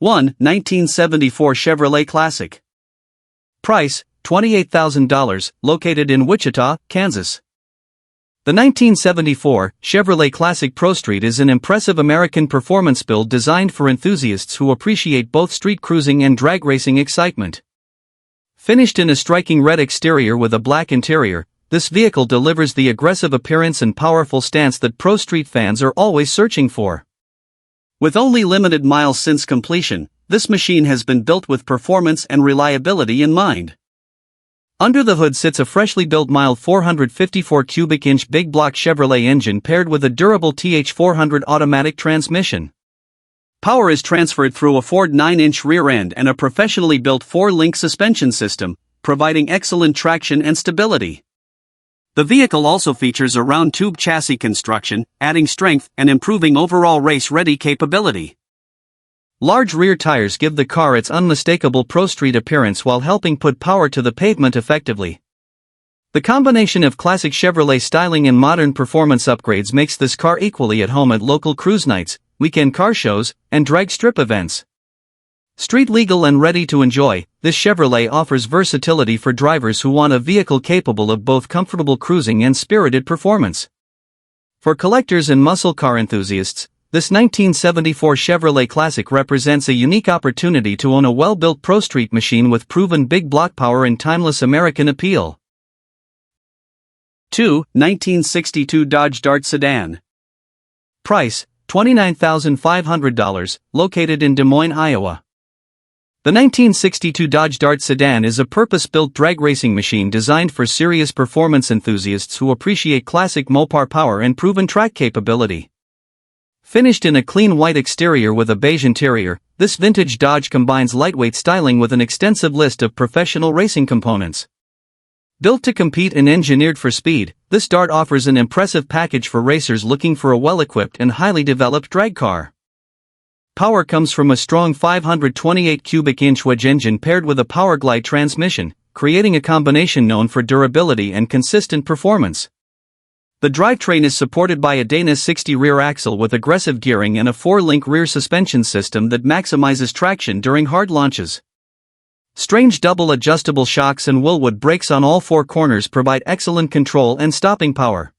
1. 1974 Chevrolet Classic. Price, $28,000, located in Wichita, Kansas. The 1974 Chevrolet Classic Pro Street is an impressive American performance build designed for enthusiasts who appreciate both street cruising and drag racing excitement. Finished in a striking red exterior with a black interior, this vehicle delivers the aggressive appearance and powerful stance that pro street fans are always searching for. With only limited miles since completion, this machine has been built with performance and reliability in mind. Under the hood sits a freshly built mild 454 cubic inch big block Chevrolet engine paired with a durable TH400 automatic transmission. Power is transferred through a Ford 9-inch rear end and a professionally built 4-link suspension system, providing excellent traction and stability. The vehicle also features a round tube chassis construction, adding strength and improving overall race-ready capability. Large rear tires give the car its unmistakable pro street appearance while helping put power to the pavement effectively. The combination of classic Chevrolet styling and modern performance upgrades makes this car equally at home at local cruise nights, weekend car shows, and drag strip events. Street legal and ready to enjoy, this Chevrolet offers versatility for drivers who want a vehicle capable of both comfortable cruising and spirited performance. For collectors and muscle car enthusiasts, this 1974 Chevrolet Classic represents a unique opportunity to own a well-built pro street machine with proven big block power and timeless American appeal. 2. 1962 Dodge Dart Sedan. Price, $29,500, located in Des Moines, Iowa. The 1962 Dodge Dart Sedan is a purpose-built drag racing machine designed for serious performance enthusiasts who appreciate classic Mopar power and proven track capability. Finished in a clean white exterior with a beige interior, this vintage Dodge combines lightweight styling with an extensive list of professional racing components. Built to compete and engineered for speed, this Dart offers an impressive package for racers looking for a well-equipped and highly developed drag car. Power comes from a strong 528 cubic inch wedge engine paired with a Powerglide transmission, creating a combination known for durability and consistent performance. The drivetrain is supported by a Dana 60 rear axle with aggressive gearing and a 4-link rear suspension system that maximizes traction during hard launches. Strange double adjustable shocks and Willwood brakes on all 4 corners provide excellent control and stopping power.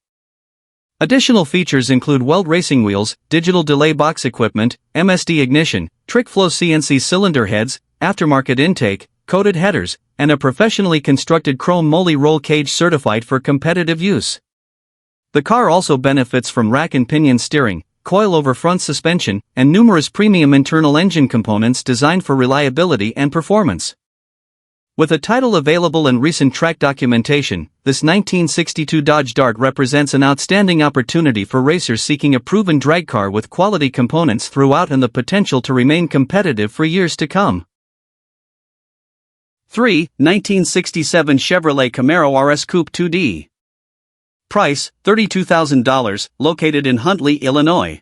Additional features include weld racing wheels, digital delay box equipment, MSD ignition, trick-flow CNC cylinder heads, aftermarket intake, coated headers, and a professionally constructed chrome moly roll cage certified for competitive use. The car also benefits from rack and pinion steering, coil-over front suspension, and numerous premium internal engine components designed for reliability and performance. With a title available and recent track documentation, this 1962 Dodge Dart represents an outstanding opportunity for racers seeking a proven drag car with quality components throughout and the potential to remain competitive for years to come. 3. 1967 Chevrolet Camaro RS Coupe 2D. Price, $32,000, located in Huntley, Illinois.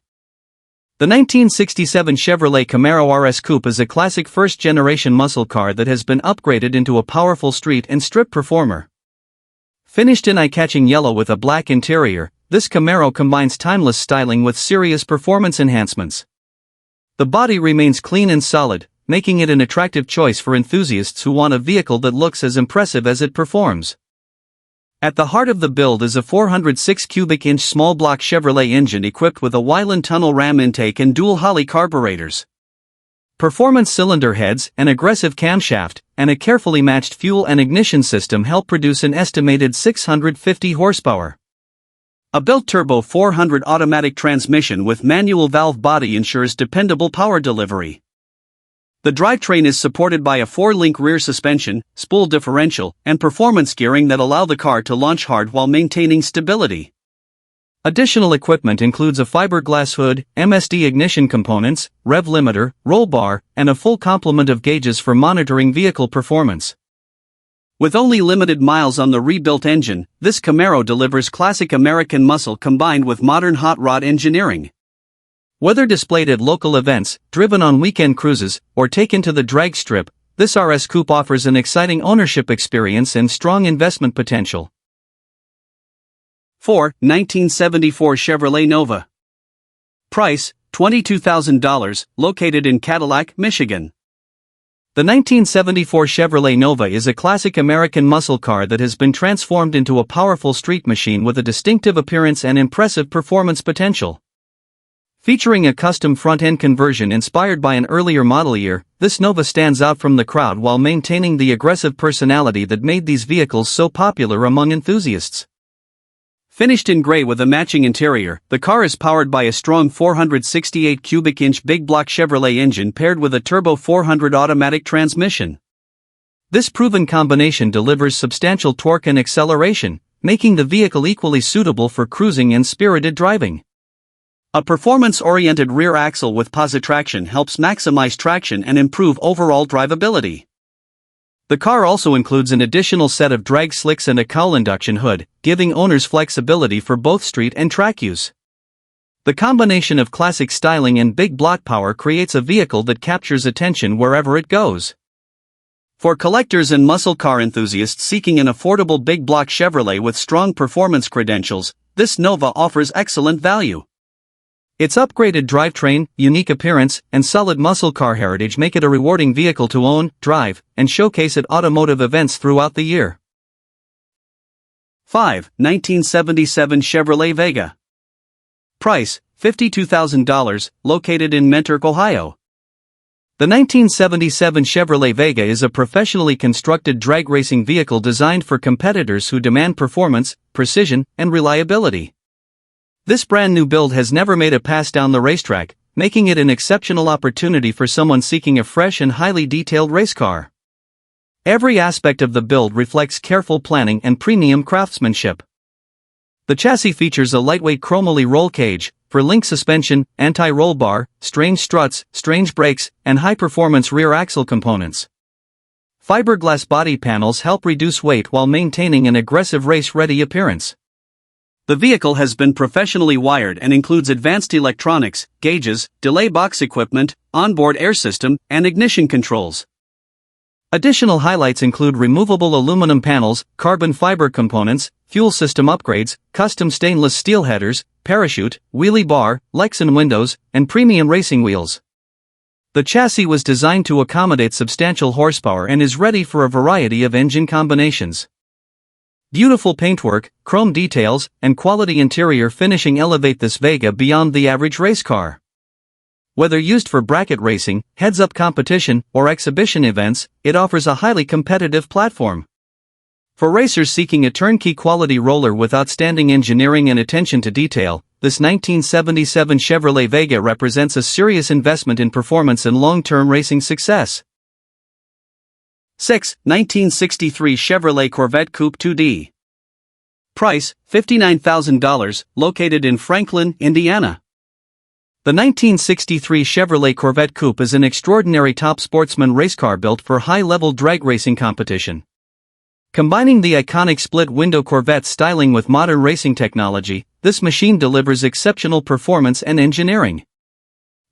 The 1967 Chevrolet Camaro RS Coupe is a classic first-generation muscle car that has been upgraded into a powerful street and strip performer. Finished in eye-catching yellow with a black interior, this Camaro combines timeless styling with serious performance enhancements. The body remains clean and solid, making it an attractive choice for enthusiasts who want a vehicle that looks as impressive as it performs. At the heart of the build is a 406 cubic inch small block Chevrolet engine equipped with a Weiland tunnel ram intake and dual Holley carburetors. Performance cylinder heads, an aggressive camshaft, and a carefully matched fuel and ignition system help produce an estimated 650 horsepower. A built-turbo 400 automatic transmission with manual valve body ensures dependable power delivery. The drivetrain is supported by a 4-link rear suspension, spool differential, and performance gearing that allow the car to launch hard while maintaining stability. Additional equipment includes a fiberglass hood, MSD ignition components, rev limiter, roll bar, and a full complement of gauges for monitoring vehicle performance. With only limited miles on the rebuilt engine, this Camaro delivers classic American muscle combined with modern hot rod engineering. Whether displayed at local events, driven on weekend cruises, or taken to the drag strip, this RS Coupe offers an exciting ownership experience and strong investment potential. 4. 1974 Chevrolet Nova. Price, $22,000, located in Cadillac, Michigan. The 1974 Chevrolet Nova is a classic American muscle car that has been transformed into a powerful street machine with a distinctive appearance and impressive performance potential. Featuring a custom front-end conversion inspired by an earlier model year, this Nova stands out from the crowd while maintaining the aggressive personality that made these vehicles so popular among enthusiasts. Finished in gray with a matching interior, the car is powered by a strong 468 cubic inch big block Chevrolet engine paired with a turbo 400 automatic transmission. This proven combination delivers substantial torque and acceleration, making the vehicle equally suitable for cruising and spirited driving. A performance-oriented rear axle with positraction helps maximize traction and improve overall drivability. The car also includes an additional set of drag slicks and a cowl induction hood, giving owners flexibility for both street and track use. The combination of classic styling and big block power creates a vehicle that captures attention wherever it goes. For collectors and muscle car enthusiasts seeking an affordable big block Chevrolet with strong performance credentials, this Nova offers excellent value. Its upgraded drivetrain, unique appearance, and solid muscle car heritage make it a rewarding vehicle to own, drive, and showcase at automotive events throughout the year. 5. 1977 Chevrolet Vega. Price, $52,000, located in Mentor, Ohio. The 1977 Chevrolet Vega is a professionally constructed drag racing vehicle designed for competitors who demand performance, precision, and reliability. This brand new build has never made a pass down the racetrack, making it an exceptional opportunity for someone seeking a fresh and highly detailed race car. Every aspect of the build reflects careful planning and premium craftsmanship. The chassis features a lightweight chromoly roll cage, for link suspension, anti-roll bar, strange struts, strange brakes, and high-performance rear axle components. Fiberglass body panels help reduce weight while maintaining an aggressive race-ready appearance. The vehicle has been professionally wired and includes advanced electronics, gauges, delay box equipment, onboard air system, and ignition controls. Additional highlights include removable aluminum panels, carbon fiber components, fuel system upgrades, custom stainless steel headers, parachute, wheelie bar, Lexan windows, and premium racing wheels. The chassis was designed to accommodate substantial horsepower and is ready for a variety of engine combinations. Beautiful paintwork, chrome details, and quality interior finishing elevate this Vega beyond the average race car. Whether used for bracket racing, heads-up competition, or exhibition events, it offers a highly competitive platform. For racers seeking a turnkey quality roller with outstanding engineering and attention to detail, this 1977 Chevrolet Vega represents a serious investment in performance and long-term racing success. 6. 1963 Chevrolet Corvette Coupe 2D. Price, $59,000, located in Franklin, Indiana. The 1963 Chevrolet Corvette Coupe is an extraordinary top sportsman race car built for high-level drag racing competition. Combining the iconic split-window Corvette styling with modern racing technology, this machine delivers exceptional performance and engineering.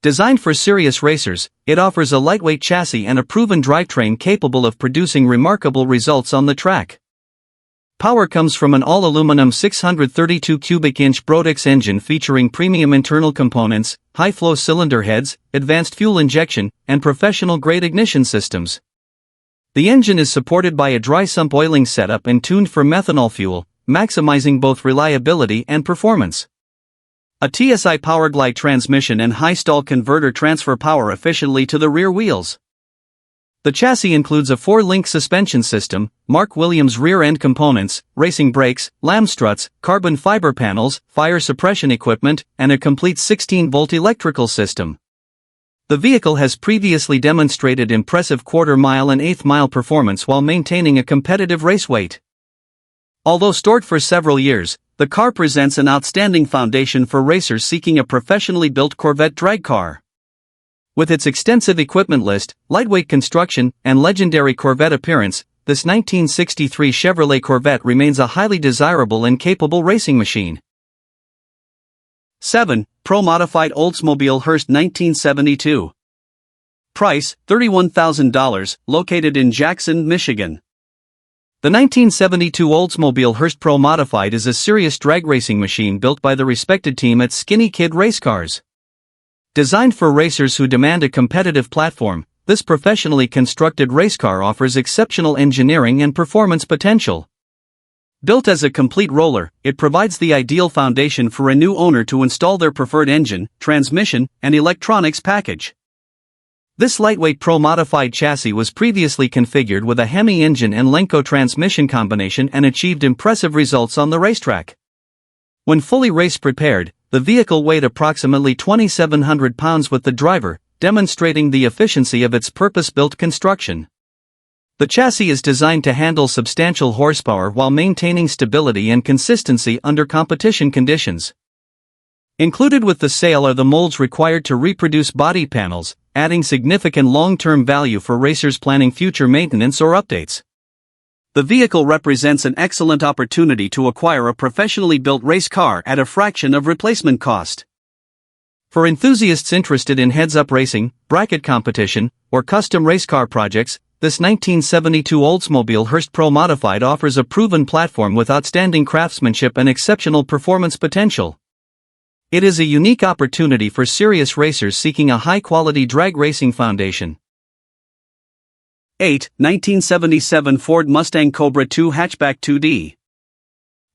Designed for serious racers, it offers a lightweight chassis and a proven drivetrain capable of producing remarkable results on the track. Power comes from an all-aluminum 632 cubic inch Brodix engine featuring premium internal components, high-flow cylinder heads, advanced fuel injection, and professional-grade ignition systems. The engine is supported by a dry sump oiling setup and tuned for methanol fuel, maximizing both reliability and performance. A TSI Powerglide transmission and high-stall converter transfer power efficiently to the rear wheels. The chassis includes a 4-link suspension system, Mark Williams rear-end components, racing brakes, lam struts, carbon fiber panels, fire suppression equipment, and a complete 16-volt electrical system. The vehicle has previously demonstrated impressive quarter-mile and eighth-mile performance while maintaining a competitive race weight. Although stored for several years, the car presents an outstanding foundation for racers seeking a professionally built Corvette drag car. With its extensive equipment list, lightweight construction, and legendary Corvette appearance, this 1963 Chevrolet Corvette remains a highly desirable and capable racing machine. 7. Pro Modified Oldsmobile Hearst 1972. Price, $31,000, located in Jackson, Michigan. The 1972 Oldsmobile Hearst Pro Modified is a serious drag racing machine built by the respected team at Skinny Kid Race Cars. Designed for racers who demand a competitive platform, this professionally constructed race car offers exceptional engineering and performance potential. Built as a complete roller, it provides the ideal foundation for a new owner to install their preferred engine, transmission, and electronics package. This lightweight Pro Modified chassis was previously configured with a Hemi engine and Lenco transmission combination and achieved impressive results on the racetrack. When fully race-prepared, the vehicle weighed approximately 2,700 pounds with the driver, demonstrating the efficiency of its purpose-built construction. The chassis is designed to handle substantial horsepower while maintaining stability and consistency under competition conditions. Included with the sale are the molds required to reproduce body panels, adding significant long-term value for racers planning future maintenance or updates. The vehicle represents an excellent opportunity to acquire a professionally built race car at a fraction of replacement cost. For enthusiasts interested in heads-up racing, bracket competition, or custom race car projects, this 1972 Oldsmobile Pro Modified offers a proven platform with outstanding craftsmanship and exceptional performance potential. It is a unique opportunity for serious racers seeking a high-quality drag racing foundation. 8. 1977 Ford Mustang Cobra II Hatchback 2D.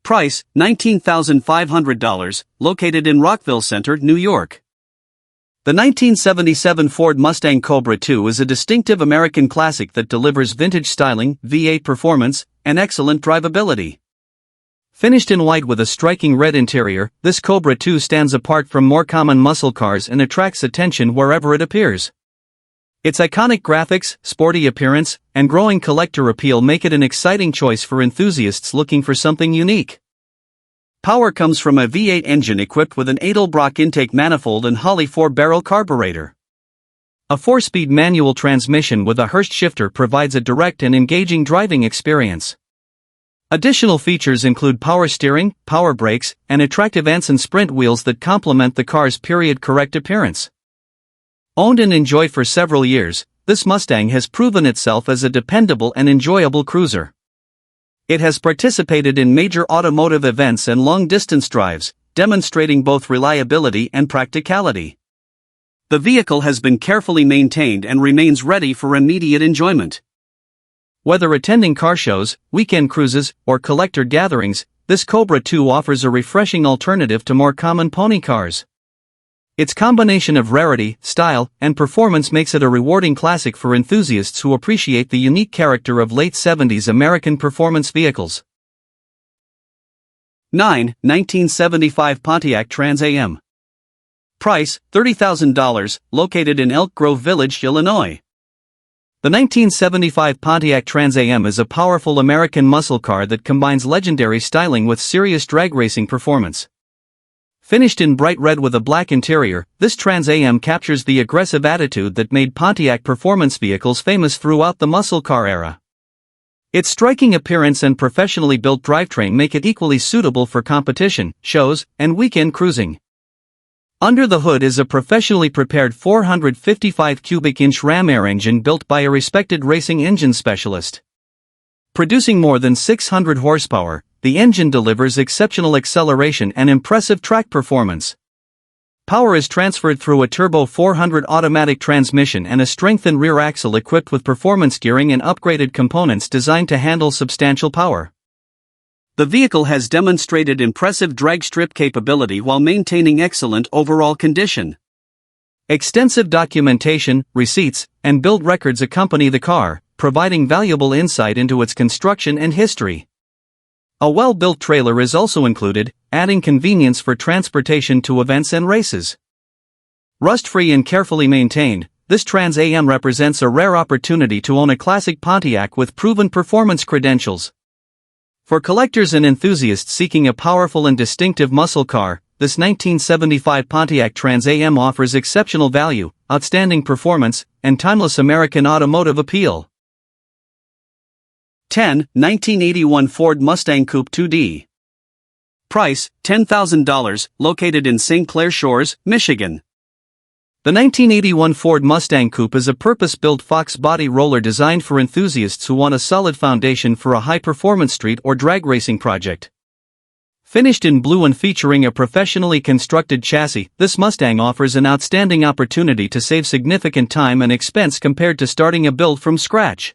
Price, $19,500, located in Rockville Center, New York. The 1977 Ford Mustang Cobra II is a distinctive American classic that delivers vintage styling, V8 performance, and excellent drivability. Finished in white with a striking red interior, this Cobra II stands apart from more common muscle cars and attracts attention wherever it appears. Its iconic graphics, sporty appearance, and growing collector appeal make it an exciting choice for enthusiasts looking for something unique. Power comes from a V8 engine equipped with an Edelbrock intake manifold and Holley 4-barrel carburetor. A 4-speed manual transmission with a Hurst shifter provides a direct and engaging driving experience. Additional features include power steering, power brakes, and attractive Anson sprint wheels that complement the car's period-correct appearance. Owned and enjoyed for several years, this Mustang has proven itself as a dependable and enjoyable cruiser. It has participated in major automotive events and long-distance drives, demonstrating both reliability and practicality. The vehicle has been carefully maintained and remains ready for immediate enjoyment. Whether attending car shows, weekend cruises, or collector gatherings, this Cobra II offers a refreshing alternative to more common pony cars. Its combination of rarity, style, and performance makes it a rewarding classic for enthusiasts who appreciate the unique character of late 70s American performance vehicles. 9. 1975 Pontiac Trans Am. Price, $30,000, located in Elk Grove Village, Illinois. The 1975 Pontiac Trans Am is a powerful American muscle car that combines legendary styling with serious drag racing performance. Finished in bright red with a black interior, this Trans Am captures the aggressive attitude that made Pontiac performance vehicles famous throughout the muscle car era. Its striking appearance and professionally built drivetrain make it equally suitable for competition, shows, and weekend cruising. Under the hood is a professionally prepared 455 cubic inch Ram Air engine built by a respected racing engine specialist. Producing more than 600 horsepower, the engine delivers exceptional acceleration and impressive track performance. Power is transferred through a turbo 400 automatic transmission and a strengthened rear axle equipped with performance gearing and upgraded components designed to handle substantial power. The vehicle has demonstrated impressive drag strip capability while maintaining excellent overall condition. Extensive documentation, receipts, and build records accompany the car, providing valuable insight into its construction and history. A well-built trailer is also included, adding convenience for transportation to events and races. Rust-free and carefully maintained, this Trans Am represents a rare opportunity to own a classic Pontiac with proven performance credentials. For collectors and enthusiasts seeking a powerful and distinctive muscle car, this 1975 Pontiac Trans Am offers exceptional value, outstanding performance, and timeless American automotive appeal. 10. 1981 Ford Mustang Coupe 2D. Price, $10,000, located in St. Clair Shores, Michigan. The 1981 Ford Mustang Coupe is a purpose-built Fox body roller designed for enthusiasts who want a solid foundation for a high-performance street or drag racing project. Finished in blue and featuring a professionally constructed chassis, this Mustang offers an outstanding opportunity to save significant time and expense compared to starting a build from scratch.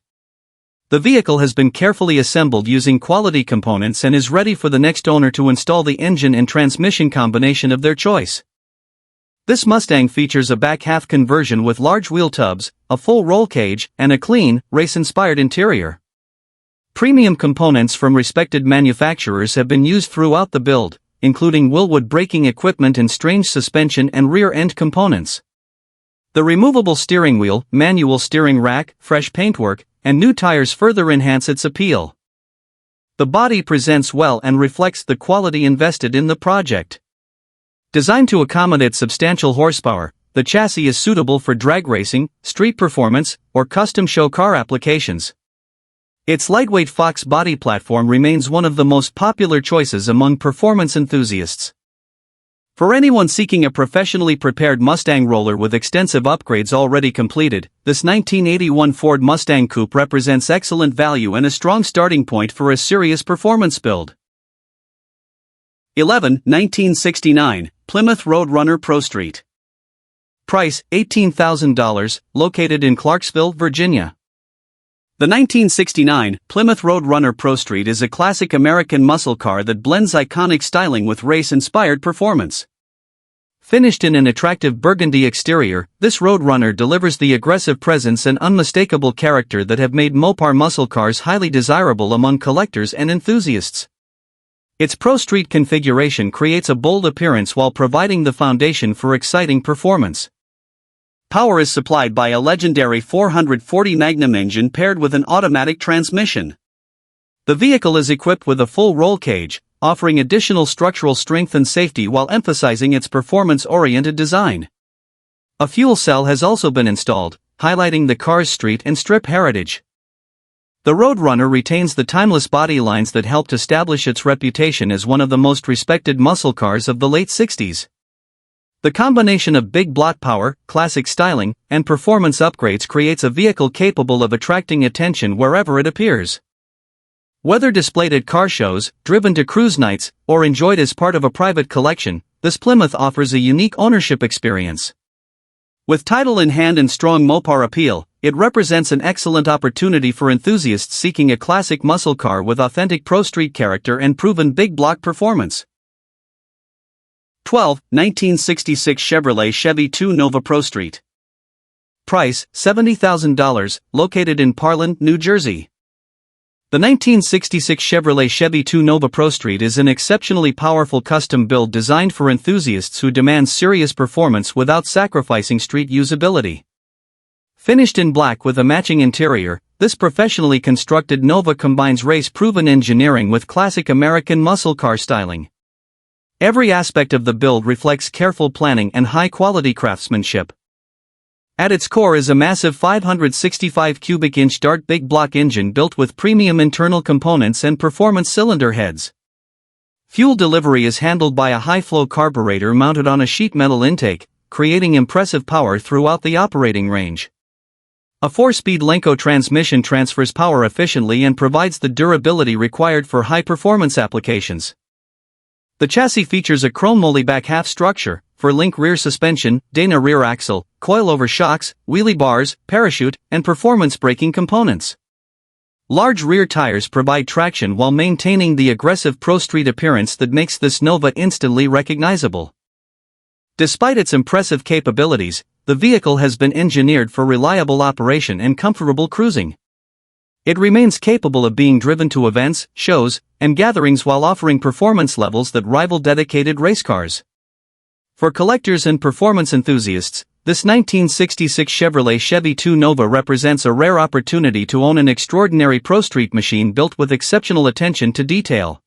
The vehicle has been carefully assembled using quality components and is ready for the next owner to install the engine and transmission combination of their choice. This Mustang features a back half conversion with large wheel tubs, a full roll cage, and a clean, race-inspired interior. Premium components from respected manufacturers have been used throughout the build, including Wilwood braking equipment and strange suspension and rear-end components. The removable steering wheel, manual steering rack, fresh paintwork, and new tires further enhance its appeal. The body presents well and reflects the quality invested in the project. Designed to accommodate substantial horsepower, the chassis is suitable for drag racing, street performance, or custom show car applications. Its lightweight Fox body platform remains one of the most popular choices among performance enthusiasts. For anyone seeking a professionally prepared Mustang roller with extensive upgrades already completed, this 1981 Ford Mustang Coupe represents excellent value and a strong starting point for a serious performance build. 11. 1969 Plymouth Roadrunner Pro Street. Price, $18,000, located in Clarksville, Virginia. The 1969 Plymouth Roadrunner Pro Street is a classic American muscle car that blends iconic styling with race-inspired performance. Finished in an attractive burgundy exterior, this Roadrunner delivers the aggressive presence and unmistakable character that have made Mopar muscle cars highly desirable among collectors and enthusiasts. Its Pro Street configuration creates a bold appearance while providing the foundation for exciting performance. Power is supplied by a legendary 440 Magnum engine paired with an automatic transmission. The vehicle is equipped with a full roll cage, offering additional structural strength and safety while emphasizing its performance-oriented design. A fuel cell has also been installed, highlighting the car's street and strip heritage. The Roadrunner retains the timeless body lines that helped establish its reputation as one of the most respected muscle cars of the late 60s. The combination of big block power, classic styling, and performance upgrades creates a vehicle capable of attracting attention wherever it appears. Whether displayed at car shows, driven to cruise nights, or enjoyed as part of a private collection, this Plymouth offers a unique ownership experience. With title in hand and strong Mopar appeal, it represents an excellent opportunity for enthusiasts seeking a classic muscle car with authentic Pro Street character and proven big block performance. 12. 1966 Chevrolet Chevy 2 Nova Pro Street. Price, $70,000, located in Parlin, New Jersey. The 1966 Chevrolet Chevy 2 Nova Pro Street is an exceptionally powerful custom build designed for enthusiasts who demand serious performance without sacrificing street usability. Finished in black with a matching interior, this professionally constructed Nova combines race-proven engineering with classic American muscle car styling. Every aspect of the build reflects careful planning and high-quality craftsmanship. At its core is a massive 565 cubic inch Dart big block engine built with premium internal components and performance cylinder heads. Fuel delivery is handled by a high-flow carburetor mounted on a sheet metal intake, creating impressive power throughout the operating range. A 4-speed Lenco transmission transfers power efficiently and provides the durability required for high-performance applications. The chassis features a chrome moly back half structure, for link rear suspension, Dana rear axle, coilover shocks, wheelie bars, parachute, and performance braking components. Large rear tires provide traction while maintaining the aggressive Pro Street appearance that makes this Nova instantly recognizable. Despite its impressive capabilities, the vehicle has been engineered for reliable operation and comfortable cruising. It remains capable of being driven to events, shows, and gatherings while offering performance levels that rival dedicated race cars. For collectors and performance enthusiasts, this 1966 Chevrolet Chevy 2 Nova represents a rare opportunity to own an extraordinary Pro Street machine built with exceptional attention to detail.